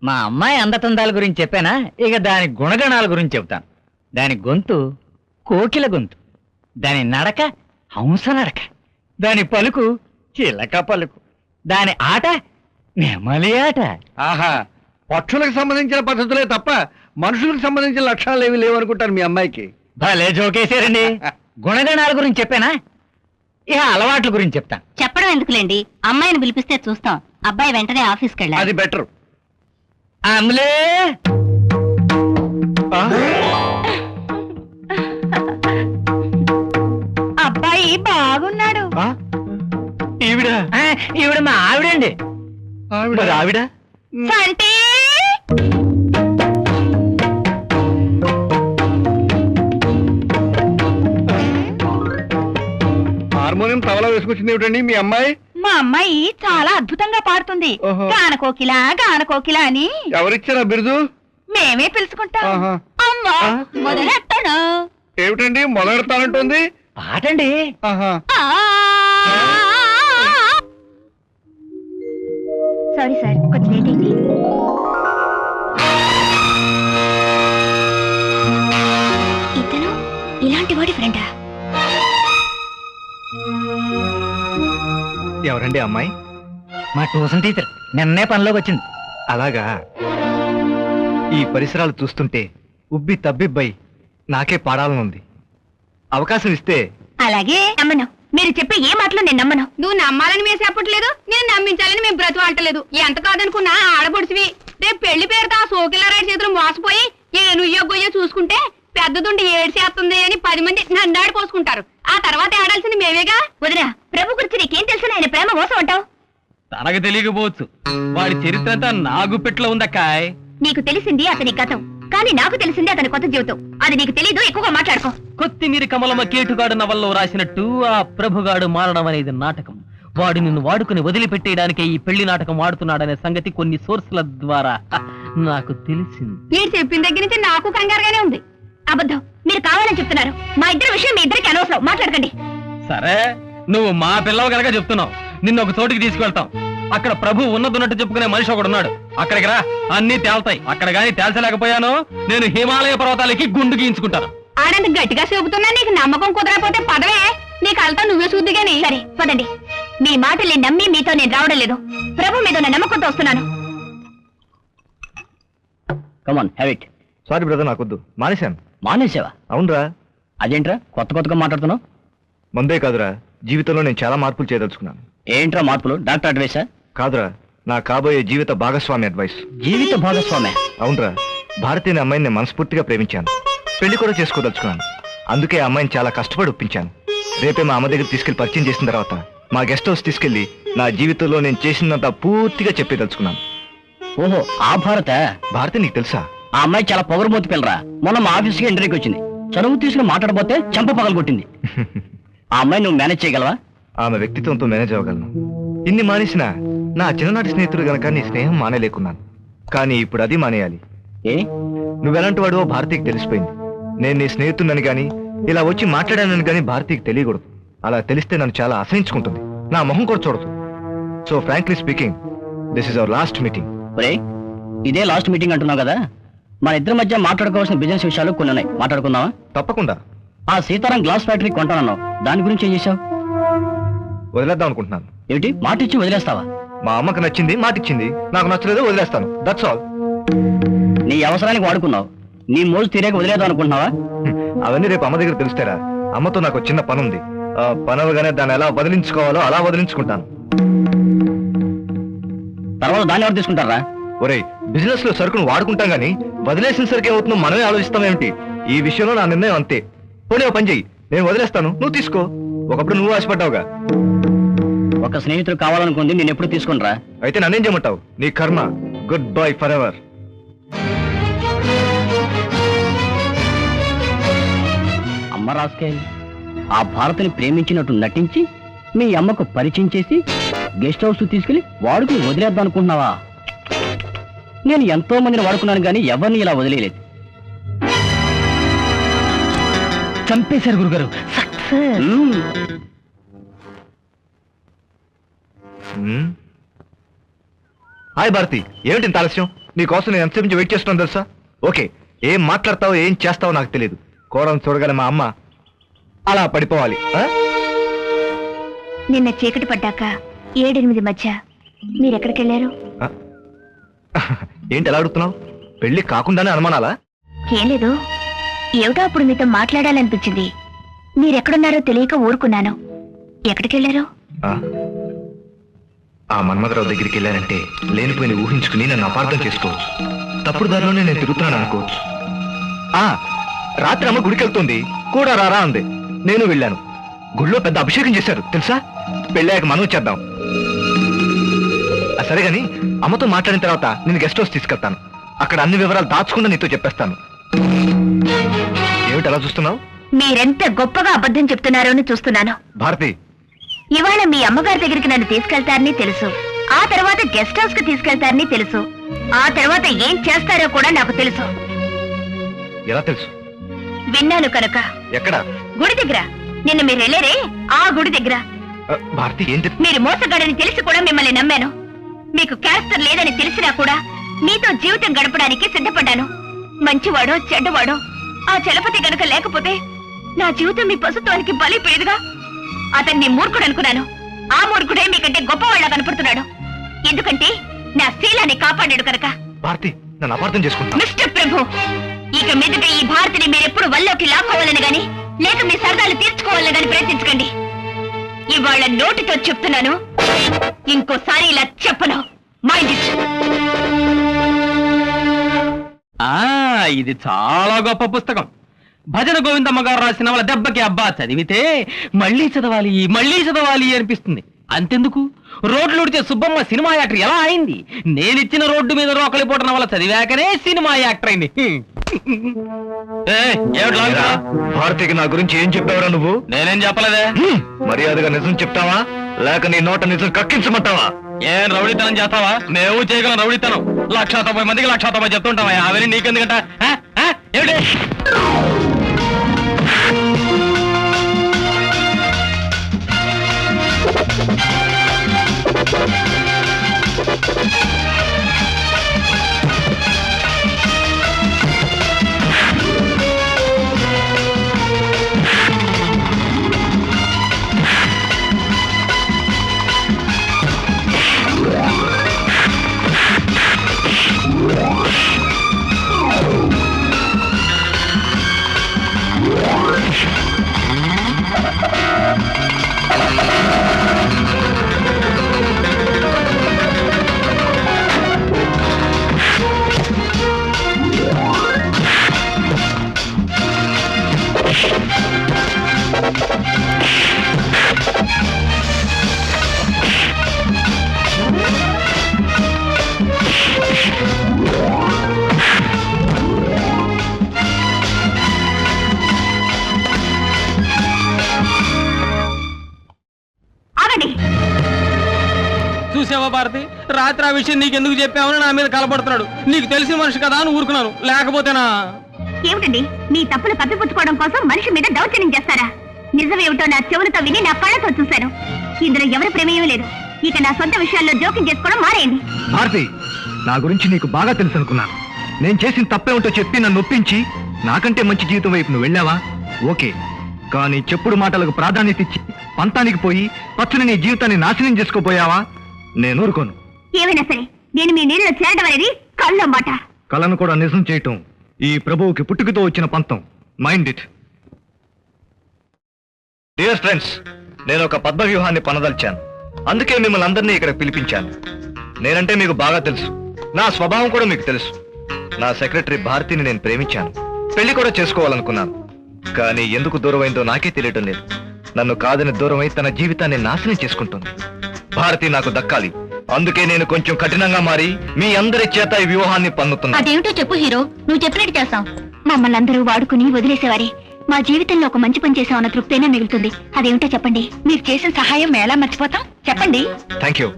మా అమ్మాయి అందతందాల గురించి చెప్పానా, ఇక దాని గుణగణాల గురించి చెప్తాను. దాని గొంతు కోకిల గొంతు, దాని నడక హంస నడక, దాని పలుకు చిలక పలుకు, దాని ఆట నెమలి ఆట. ఆహా, పక్షులకు సంబంధించిన పద్ధతులే తప్ప మనుషులకు సంబంధించిన లక్షణాలు ఏవి లేవనుకుంటారు మీ అమ్మాయికి. భలే జోకేశారండి. గుణగణాల గురించి చెప్పానా, ఇక అలవాట్ల గురించి చెప్తాను. చెప్పడం ఎందుకులేండి, అమ్మాయిని పిలిపిస్తే చూస్తాం. అబ్బాయి వెంటనే ఆఫీస్కి వెళ్ళాలి. అది బెటర్. అమ్లే అబ్బాయి బాగున్నాడు. ఈవిడ ఈవిడ మా ఆవిడండి. మరి ఆవిడ సంటి హార్మోనియం తవలా వేసుకొచ్చింది ఏమిటండి మీ అమ్మాయి? మా అమ్మాయి చాలా అద్భుతంగా పాడుతుంది. ఓహో. గానకోకిల గానకోకిల అని ఎవరిచ్చారా బిరుదు? మేమే పిలుచుకుంటాం. ఆహా. అమ్మా మొదలెట్టాను. ఏమిటండి మొదలెడతానంటుంది? పాటండి. ఆహా. సారీ సార్, కొంచెం లేట్ అయింది. ఇతను ఇలాంటి వాడి ఫ్రెండా? ఎవరండి అమ్మాయి? మా ట్యూషన్ టీచర్ నిన్నే పనిలోకి వచ్చింది. అలాగా. ఈ పరిసరాలు చూస్తుంటే ఉబ్బి తబ్బిబ్బై నాకే పాడాలనుంది. అవకాశం ఇస్తే. అలాగే. నమ్మను, మీరు చెప్పే ఏ మాటలు నేను నమ్మను. నువ్వు నమ్మాలని మేము చెప్పట్లేదు, నేను నమ్మించాలని మేము బ్రతువాడలేదు. ఎంత కాదనుకున్నా ఆడపడుచువి. రేపు పెళ్లి పేరుతో ఆ సోకిలారాయి చేతులు మోసపోయి ఏ నుయ్యో గొయ్యో చూసుకుంటే పెద్దదుండి ఏడ్చేస్తుంది అని 10 మంది నన్నాడు పోసుకుంటారు. ఆ తర్వాత ఆడాల్సింది మేమేగా. వదినా, ప్రభు గురించి నీకేం తెలుసు? ఆయన ప్రేమ మోసం అంటావు. తనకు తెలియకపోవచ్చు, వాడి చరిత్ర అంతా నాగుపెట్లో ఉందక్కాయ్. నీకు తెలిసింది అతని గతం, కానీ నాకు తెలిసింది అతని కొత్త జీవితం. అది నీకు తెలీదు, ఎక్కువగా మాట్లాడుకో. కొత్తిమీర కమలమ్మ కేటుగాడు నవల్లో రాసినట్టు ఆ ప్రభుగాడు మారడం అనేది నాటకం. వాడు నిన్ను వాడుకుని వదిలిపెట్టేయడానికే ఈ పెళ్లి నాటకం ఆడుతున్నాడనే సంగతి కొన్ని సోర్సుల ద్వారా నాకు తెలిసింది. మీరు చెప్పిన దగ్గర నుంచి నాకు కంగారుగానే ఉంది. అబద్ధం, మీరు కావాలని చెప్తున్నారు. మా ఇద్దరి విషయం మీ ఇద్దరికి అనవసరం, మాట్లాడకండి. సరే, నువ్వు మా పిల్లవ కనుక చెప్తున్నావు. నిన్ను ఒక చోటికి తీసుకెళ్తాం. అక్కడ ప్రభు ఉన్నట్టు చెప్పుకునే మనిషి ఒకడు ఉన్నాడు. అక్కడికి రా, అన్ని తేల్తాయి. అక్కడ గాని తేల్చలేకపోయాను, నేను హిమాలయ పర్వతాలకి గుండు గీయించుకుంటాను. ఆడంత గట్టిగా చెబుతున్నా నీకు నమ్మకం కుదరకపోతే పదవే, నీ కళ్ళతో నువ్వే చూద్ది గాని. సరే పదండి. మీ మాటల్ని నమ్మి మీతో నేను రావడం లేదు. ప్రభు మీద ఉన్న నమ్మకంతో వస్తున్నాను. కమాన్ హ్యావ్ ఇట్. సారీ బ్రదర్, నాకొద్దు. మానేశాను. మానేసావా? అవునరా. అదేంట్రా కొత్తగా మాట్లాడుతున్నావు? మందే కాదురా, జీవితంలో నేను చాలా మార్పులు చేయదలుచుకున్నాను. ఏంట్రా మార్పులు? డాక్టర్ అడ్వైసా? కాదురా, నా కాబోయే జీవిత భాగస్వామి అడ్వైస్. జీవిత భాగస్వామి? అవునరా, భారతీయ అమ్మాయిని నేను మనస్ఫూర్తిగా ప్రేమించాను. పెళ్లి కూడా చేసుకోదలుచుకున్నాను. అందుకే ఆ అమ్మాయిని చాలా కష్టపడి ఒప్పించాను. రేపే మా అమ్మ దగ్గర తీసుకెళ్లి పరిచయం చేసిన తర్వాత మా గెస్ట్ హౌస్ తీసుకెళ్లి నా జీవితంలో నేను చేసినంత పూర్తిగా చెప్పేదలుచుకున్నాను. ఓహో, ఆ భారతి నీకు తెలుసా? ఆ అమ్మాయి చాలా పొగరుమూతి పిల్లరా. మొన్న మా ఆఫీస్కి ఇంటర్వ్యూకి వచ్చింది. చదువు తీసుకుని మాట్లాడబోతే చెంప పగలు కొట్టింది. ఆ అమ్మాయి నువ్వు మేనేజ్ చేయగలవా? ఆమె వ్యక్తిత్వంతో మేనేజ్ అవ్వగలను. ఇన్ని మానేసినా నా చిన్ననాటి స్నేహితుడు గనక నీ స్నేహం మానేలేకున్నాను. కానీ ఇప్పుడు అది మానేయాలి. ఏ? నువ్వెలాంటి వాడువో భారతికి తెలిసిపోయింది. నేను నీ స్నేహితుడిని గాని ఇలా వచ్చి మాట్లాడానని గాని భారతికి తెలియకూడదు. అలా తెలిస్తే నన్ను చాలా అసహించుకుంటుంది. నా మొహం కూడా చూడదు. So frankly speaking, this is our last meeting. ఇదే లాస్ట్ మీటింగ్ అంటున్నావు కదా, మన ఇద్దరి మధ్య మాట్లాడుకోవాల్సిన బిజినెస్ విషయాలు కొన్ని ఉన్నాయి. మాట్లాడుకుందామా? తప్పకుండా. ఆ సీతారాం గ్లాస్ ఫ్యాక్టరీ కొంటానన్నావు, దాని గురించి ఏం చేశావు? వదిలేద్దాం అనుకుంటున్నాను. ఏమిటి, మాట ఇచ్చి వదిలేస్తావా? మా అమ్మకు నచ్చింది, మాటిచ్చింది. నాకు నచ్చలేదు, వదిలేస్తాను. That's all. నీ అవసరానికి వాడుకున్నావు, నీ మోజు తీరేక వదిలేద్దాం అనుకుంటున్నావా? అవన్నీ రేపు అమ్మ దగ్గర తెలుస్తారా? అమ్మతో నాకు చిన్న పని ఉంది. పని అవగానే దాన్ని ఎలా వదిలించుకోవాలో అలా వదిలించుకుంటాను. తర్వాత దాన్ని ఎవరు తీసుకుంటారా? ఒరేయ్, బిజినెస్ లో సరుకును వాడుకుంటాం గానీ వదిలేసిన సరికి ఏమవుతుందో మనమే ఆలోచిస్తామేమిటి? ఈ విషయంలో నా నిర్ణయం అంతే. పోనీ ఓ పని చెయ్యి, నేను వదిలేస్తాను, నువ్వు తీసుకో. ఒకప్పుడు నువ్వు ఆశపడ్డావుగా. ఒక స్నేహితుడు కావాలనుకుంది, నేను ఎప్పుడు తీసుకునిరా. అయితే నన్నేం చేయమంటావు? నీ కర్మ. Good bye for ever. అమ్మ రాసుకెళ్ళి ఆ భారతిని ప్రేమించినట్టు నటించి మీ అమ్మకు పరిచయం చేసి గెస్ట్ హౌస్ తీసుకెళ్లి వాడుకుని వదిలేద్దాం అనుకుంటున్నావా? నేను ఎంతో మందిని వాడుకున్నాను కానీ ఎవరిని ఇలా వదిలేదు. చంపేశారు గురుగారు. హాయ్ భారతి, ఏమిటి ఇంత ఆలస్యం? నీకోసం నేను ఎంతసేపు నుంచి వెయిట్ చేస్తున్నాను తెలుసా? ఓకే, ఏం మాట్లాడతావో ఏం చేస్తావో నాకు తెలియదు. కోడలను చూడగల మా అమ్మ అలా పడిపోవాలి. ఆ? నిన్న చీకటి పడ్డాక 7-8 మధ్య మీరెక్కడికి వెళ్ళారు? ఆ? ఏంటి ఎలా అడుగుతున్నావు? పెళ్లి కాకుండానే అనుమానాలా? ఏం లేదు, ఏమిటో అప్పుడు మీతో మాట్లాడాలనిపించింది. మీరెక్కడున్నారో తెలియక ఊరుకున్నాను. ఎక్కడికి వెళ్ళారు? ఆ మన్మథరావు దగ్గరికి వెళ్ళానంటే లేనిపోయిన ఊహించుకుని నన్ను అపార్థం చేసుకోవచ్చు. తప్పుడు దారిలోనే నేను తిరుగుతున్నాను అనుకోవచ్చు. రాత్రి అమ్మ గుడికి వెళ్తుంది, కూడా రారా అంది. నేను వెళ్ళాను. గుడిలో పెద్ద అభిషేకం చేశారు తెలుసా. పెళ్ళాక మనం చేద్దాం. సరే గాని అమ్మతో మాట్లాడిన తర్వాత నేను గెస్ట్ హౌస్ తీసుకెళ్తాను. అక్కడ అన్ని వివరాలు దాచుకుండా నీతో చెప్పేస్తాను. ఏమిటి అలా చూస్తున్నావు? మీరెంత గొప్పగా అబద్ధం చెప్తున్నారో అని చూస్తున్నాను. భారతి, ఇవాళ మీ అమ్మగారి దగ్గరికి నన్ను తీసుకెళ్తారని తెలుసు. ఆ తర్వాత గెస్ట్ హౌస్ కి తీసుకెళ్తారని తెలుసు. ఆ తర్వాత ఏం చేస్తారో కూడా నాకు తెలుసు. ఎలా తెలుసు? విన్నాను కనుక. ఎక్కడ? గుడి దగ్గర. నిన్న మీరు వెళ్ళారే ఆ గుడి దగ్గర. భారతి ఏంటి? మీరు మోసగాడని తెలిసి కూడా మిమ్మల్ని నమ్మాను. మీకు క్యారెక్టర్ లేదని తెలిసినా కూడా మీతో జీవితం గడపడానికి సిద్ధపడ్డాను. మంచివాడో చెడ్డవాడో ఆ చలపతి గనక లేకపోతే నా జీవితం మీ పశుత్వానికి బలిపోయేదిగా. అతన్ని మూర్ఖుడు అనుకున్నాను. ఆ మూర్ఖుడే మీకంటే గొప్పవాళ్ళ కనపడుతున్నాడు. ఎందుకంటే నా శీలాన్ని కాపాడాడు కనుక. భారతి, నన్ను అపార్థం చేసుకుంటా. మిస్టర్ ప్రభు, ఇక మీదట ఈ భారతిని మీరెప్పుడు వల్లోకి లాక్కోవాలని గాని లేక మీ సరదాలు తీర్చుకోవాలని గాని ప్రయత్నించకండి. ఇవాళ నోటితో చెప్తున్నాను, ఇంకోసారి ఇలా చెప్పను. Mind it. ఇది చాలా గొప్ప పుస్తకం. భజన గోవిందమ్మ గారు రాసిన వాళ్ళ దెబ్బకి అబ్బా చదివితే మళ్ళీ చదవాలి అనిపిస్తుంది. అంతెందుకు, రోడ్లు ఉడితే సుబ్బమ్మ సినిమా యాక్టర్ ఎలా అయింది? నేనిచ్చిన రోడ్డు మీద రోకలి పోటన వల్ల చదివాకనే సినిమా యాక్టర్ అయింది. భారతికి నా గురించి ఏం చెప్పావురా నువ్వు? నేనేం చెప్పలేదే. మర్యాదగా నిజం చెప్తావా లేక నీ నోట నిజం కక్కించమంటావా? ఏం రౌడీతనం చేస్తావా? మేము చేయగలం రౌడీతనం. 190 మందికి 190 చెప్తుంటావా? అవన్నీ నీకెందుకంట? ఏమిటి? చూసావా భారతి, రాత్రి ఆ విషయం నీకెందుకు చెప్పామని నా మీద కలపడుతున్నాడు. నీకు తెలిసిన మనిషి కదా అని ఊరుకున్నాను, లేకపోతేనా? ఏమిటండి, మీ తప్పులు కప్పిపుచ్చుకోవడం కోసం మనిషి మీద దౌర్జన్యం చేస్తారా? నిజమేమిటో నా చెవులతో విని నా కళ్ళతో చూశాను. ఇందులో ఎవరి ప్రమేయం లేదు. ఇక నా సొంత విషయాల్లో జోక్యం చేసుకోవడం మారేయండి. భారతి, నా గురించి నీకు బాగా తెలుసు అనుకున్నాను. నేను చేసిన తప్పే ఉంటో చెప్పి నన్ను ఒప్పించి నాకంటే మంచి జీవితం వైపు నువ్వు వెళ్ళావా? ఓకే, కానీ చెప్పుడు మాటలకు ప్రాధాన్యత ఇచ్చి పంతానికి పోయి పచ్చని నీ జీవితాన్ని నాశనం చేసుకోపోయావా? నేను ఊరుకోను. ఏమైనా సరే నేను మీ నీళ్ళలో చేరడం అనేది కళ్ళ మాట. కళను కూడా నిజం చేయటం ఈ ప్రభువుకి పుట్టుకతో వచ్చిన పంతం. Mind it. డియర్ ఫ్రెండ్స్, నేను ఒక పద్మ వ్యూహాన్ని పనదల్చాను. అందుకే మిమ్మల్ని అందరినీ ఇక్కడ పిలిపించాను. నేనంటే మీకు బాగా తెలుసు, నా స్వభావం కూడా మీకు తెలుసు. నా సెక్రటరీ భారతిని నేను ప్రేమించాను, పెళ్లి కూడా చేసుకోవాలనుకున్నాను. కానీ ఎందుకు దూరమైందో నాకే తెలియటం లేదు. నన్ను కాదని దూరమై తన జీవితాన్ని నాశనం చేసుకుంటుంది. భారతి నాకు దక్కాలి. అందుకే నేను కొంచెం కఠినంగా మారి మీ అందరి చేత ఈ వ్యూహాన్ని పన్నుతున్నా. అదేమిటో చెప్పు హీరో, నువ్వు చెప్పినట్టు చేస్తాం. మమ్మల్ని అందరూ వాడుకుని వదిలేసేవారే. మా జీవితంలో ఒక మంచి పని చేసామన్న తృప్తైనా మిగులుతుంది. అదేమిటో చెప్పండి. మీరు చేసిన సహాయం ఎలా మర్చిపోతాం? చెప్పండి. Thank you.